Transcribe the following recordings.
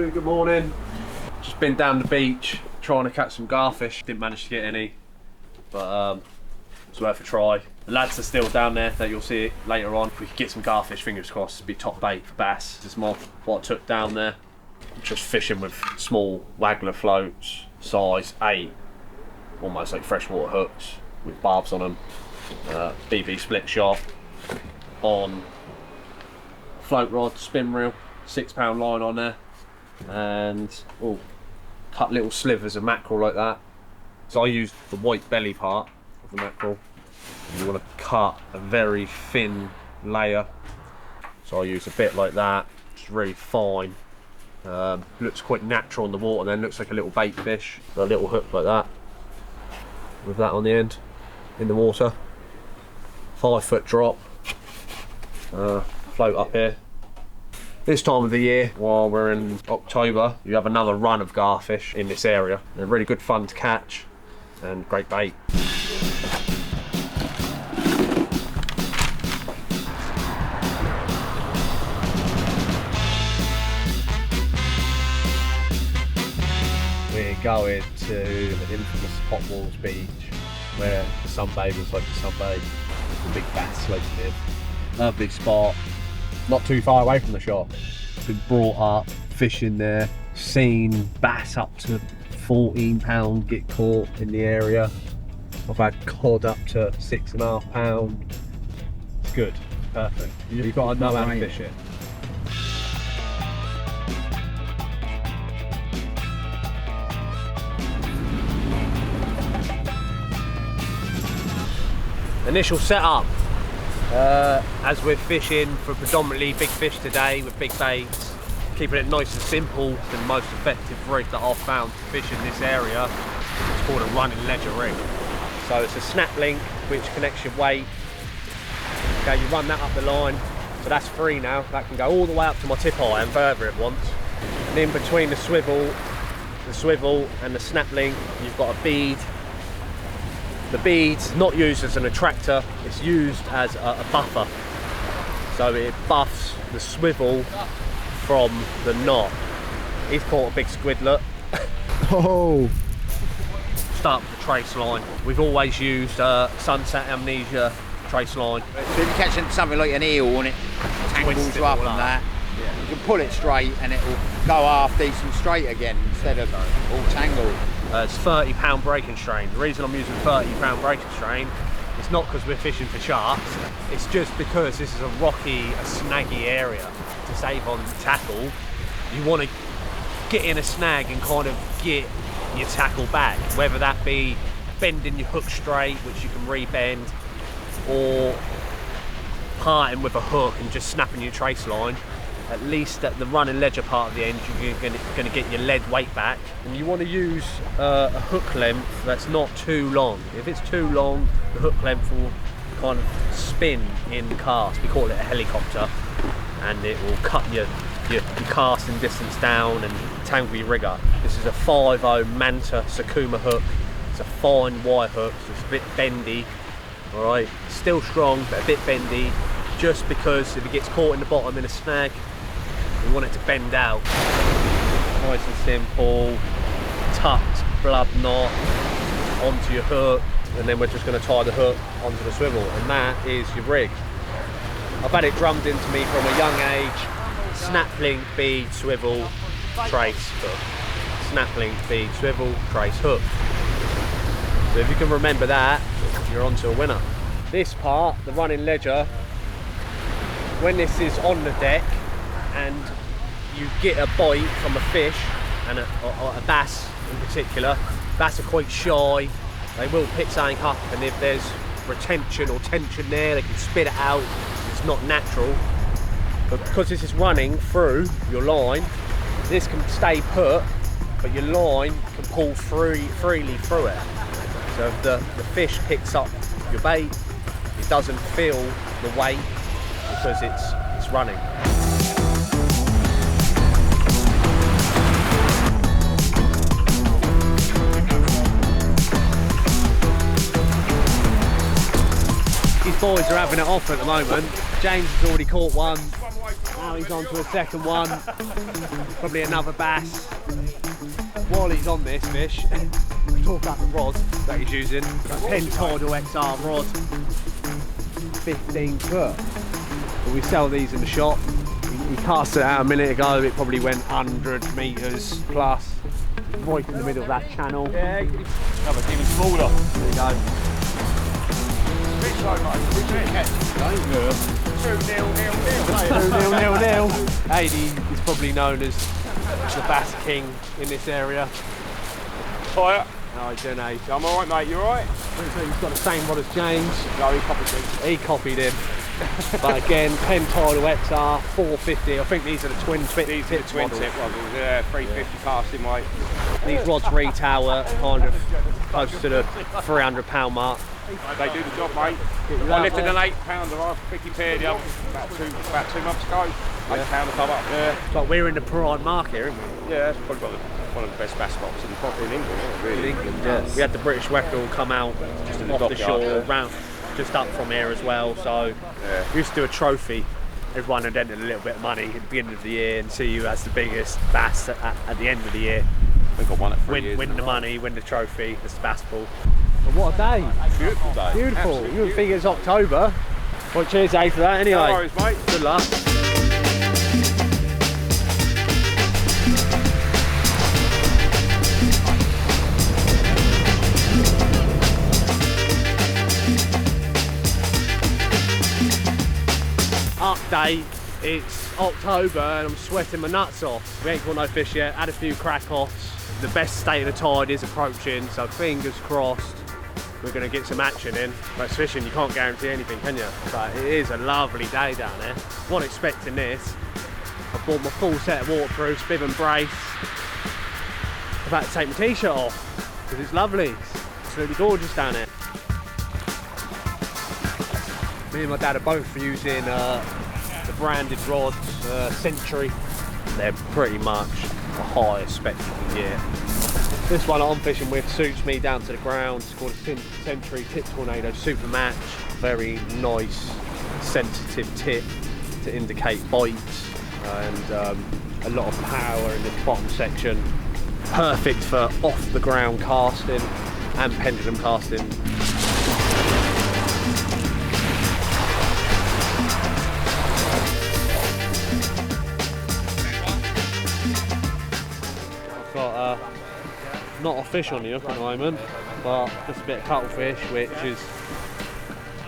Hello, good morning. Just been down the beach trying to catch some garfish. Didn't manage to get any, but it's worth a try. The lads are still down there, that you'll see it later on. If we could get some garfish, fingers crossed, it'd be top bait for bass. This is more what I took down there. Just fishing with small waggler floats, size 8, almost like freshwater hooks with barbs on them. BB split shot on float rod, spin reel, £6 line on there, and cut little slivers of mackerel like that. So I used the white belly part of the mackerel. You want to cut a very thin layer, so I use a bit like that, just really fine. Looks quite natural in the water, then looks like a little bait fish. A little hook like that, with that on the end, in the water. 5-foot drop, float up here. This time of the year, while we're in October, you have another run of garfish in this area. They're really good fun to catch and great bait. We're going to the infamous Hotwalls Beach, where the sunbathers like to sunbathe. The big bass like to live. Lovely spot, not too far away from the shop. Been brought up, fishing there, seen bass up to £14 get caught in the area. I've had cod up to £6.5. It's good, perfect. You've got to know how to fish it. Initial setup, as we're fishing for predominantly big fish today with big baits, keeping it nice and simple. The most effective rig that I've found to fish in this area is called a running ledger rig. So it's a snap link which connects your weight. Okay, you run that up the line, so that's free now. That can go all the way up to my tip eye and further it wants. And in between the swivel and the snap link, you've got a bead. The bead's not used as an attractor, it's used as a buffer. So it buffs the swivel from the knot. He's caught a big squidlet. Oh! Start with the trace line. We've always used Sunset Amnesia trace line. So if you're catching something like an eel and it tangles you up on that, yeah, you can pull it straight and it will go half decent straight again instead of all tangled. It's £30 breaking strain. The reason I'm using £30 breaking strain is not because we're fishing for sharks, it's just because this is a rocky, a snaggy area. To save on tackle, you want to get in a snag and kind of get your tackle back, whether that be bending your hook straight, which you can re-bend, or parting with a hook and just snapping your trace line. At least at the running ledger part of the end, you're going to get your lead weight back. And you want to use a hook length that's not too long. If it's too long, the hook length will kind of spin in the cast. We call it a helicopter, and it will cut your casting distance down and tangle your rig up. This is a 5.0 Manta Sakuma hook. It's a fine wire hook, so it's a bit bendy. All right, still strong, but a bit bendy, just because if it gets caught in the bottom in a snag, we want it to bend out. Nice and simple, tucked blub knot onto your hook, and then we're just going to tie the hook onto the swivel, and that is your rig. I've had it drummed into me from a young age. Snap link, bead, swivel, trace, hook. Snap link, bead, swivel, trace, hook. So if you can remember that, you're onto a winner. This part, the running ledger, when this is on the deck and you get a bite from a fish, and a bass in particular, bass are quite shy. They will pick something up, and if there's retention or tension there, they can spit it out. It's not natural. But because this is running through your line, this can stay put, but your line can pull freely through it. So if the fish picks up your bait, it doesn't feel the weight because it's running. These boys are having it off at the moment. James has already caught one. Now he's on to a second one. Probably another bass. While he's on this fish, we talk about the rod that he's using. Penn Tidal XR rod, 15 foot. But we sell these in the shop. He cast it out a minute ago. It probably went 100 metres plus, right in the middle of that channel. Yeah, it's even smaller. There you go. Which side, mate? Which end? 2-0. Adi is probably known as the bass king in this area. Fire. How you doing, Aid? I'm alright, mate. You alright? He's got the same rod as James. No, he copied me. He copied him. But again, Penn Tidal XR 450. I think these are the twin tip. These are the twin tip ones. 350 casting, mate. These rods retail at kind of close to the £300 mark. They do the job, mate. I lifted an £8 off Vicky Pier about two months ago. £8 a come up there. But we're in the prime market, aren't we? Yeah, it's probably one of the best bass spots in England, isn't it, really? In England, yes. We had the British Weckle come out Just in the off the dockyard, shore, yeah. round, just up from here as well. So Yeah. we used to do a trophy. Everyone had entered a little bit of money at the beginning of the year and see who has the biggest bass at the end of the year. I think I won it for years. Win the money, win the trophy, that's the bass pool. But what a day. Beautiful day. Beautiful. Absolutely You would think it's October. Well, cheers, Aid, for that anyway. No worries, mate. Good luck. Update, it's October and I'm sweating my nuts off. We ain't caught no fish yet, had a few crack-offs. The best state of the tide is approaching, so fingers crossed we're going to get some action in. But it's fishing, you can't guarantee anything, can you? But it is a lovely day down there. Wasn't expecting this. I bought my full set of waterproofs, bib and brace. I'm about to take my t-shirt off because it's lovely. It's absolutely gorgeous down there. Me and my dad are both using the branded rods, Century. They're pretty much the highest spec you can get. This one I'm fishing with suits me down to the ground. It's called a Century Tip Tornado Super Match. Very nice, sensitive tip to indicate bites, and a lot of power in this bottom section. Perfect for off the ground casting and pendulum casting. Got not a fish on the hook at the moment, but just a bit of cuttlefish, which is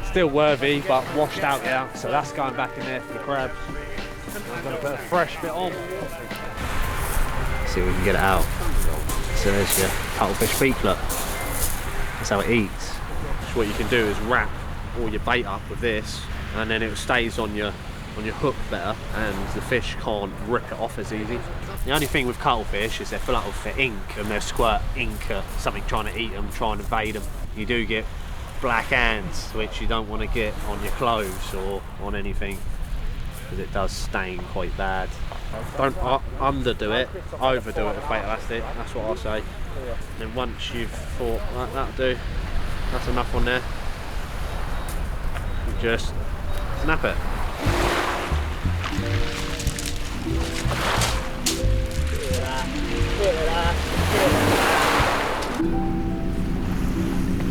still worthy but washed out now, so that's going back in there for the crabs. I'm going to put a fresh bit on. See if we can get it out. So there's your cuttlefish beaklet. That's how it eats. So what you can do is wrap all your bait up with this, and then it stays on your hook better, and the fish can't rip it off as easy. The only thing with cuttlefish is they're full of ink, and they'll squirt ink at something trying to eat them, trying to invade them. You do get black hands, which you don't want to get on your clothes or on anything, because it does stain quite bad. Don't underdo it, overdo it with bait elastic, that's what I say. And then once you've thought, right, that'll do, that's enough on there, you just snap it.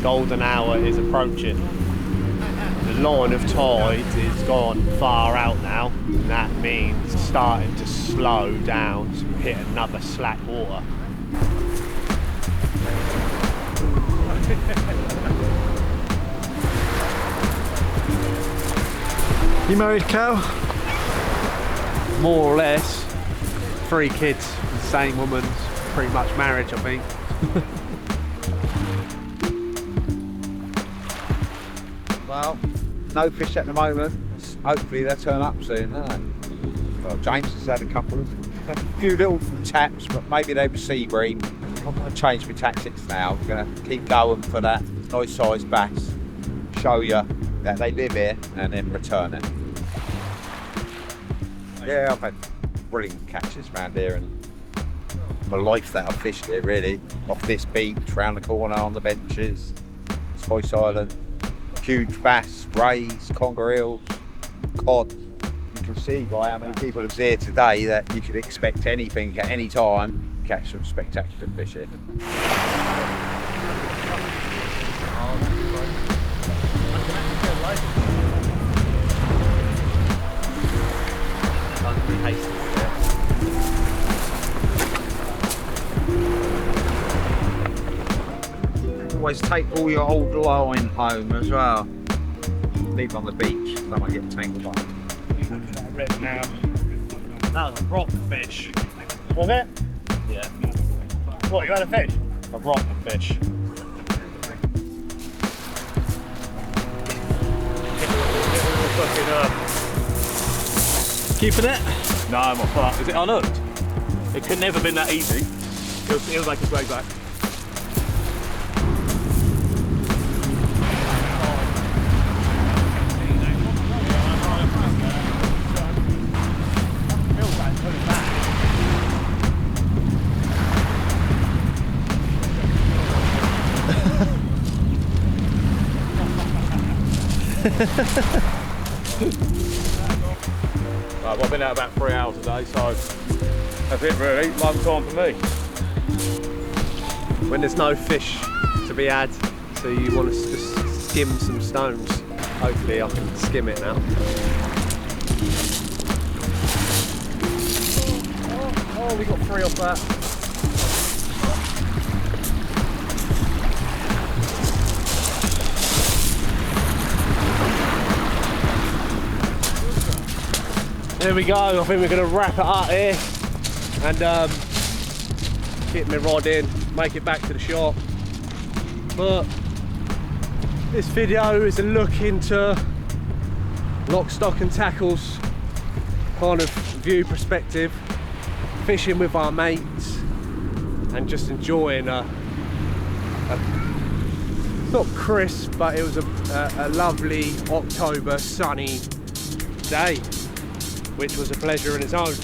Golden hour is approaching. The line of tide is gone far out now, and that means it's starting to slow down to hit another slack water. You married, Cal? More or less. 3 kids, the same woman's pretty much marriage, I think. Well, no fish at the moment. Hopefully they'll turn up soon, won't they? Well, James has had a few little taps, but maybe they were sea green. I'm going to change my tactics now. I'm going to keep going for that nice sized bass, show you that they live here, and then return it. Yeah, I've had brilliant catches around here, and my life that I've fished here, really. Off this beach, round the corner on the benches, Spice Island. Huge bass, rays, conger eels, cod. You can see by how many people are here today that you could expect anything at any time. Catch some spectacular fishing. Always take all your old line home as well. Leave it on the beach, so I might get tangled up. Now, that was a rock fish. Was it? Yeah. What, you had a fish? A rock fish. Keeping it? No, I'm not fucked. Is it unhooked? It could never been that easy. It was like a way back. Right, well, I've been out about 3 hours a day, so that's it really. Long time for me. When there's no fish to be had, so you want to just skim some stones. Hopefully I can skim it now. Oh, we got 3 off that. There we go. I think we're going to wrap it up here and get my rod in, make it back to the shop. But this video is a look into lock, stock and tackles kind of view perspective, fishing with our mates and just enjoying a not crisp, but it was a lovely October sunny day, which was a pleasure in its own.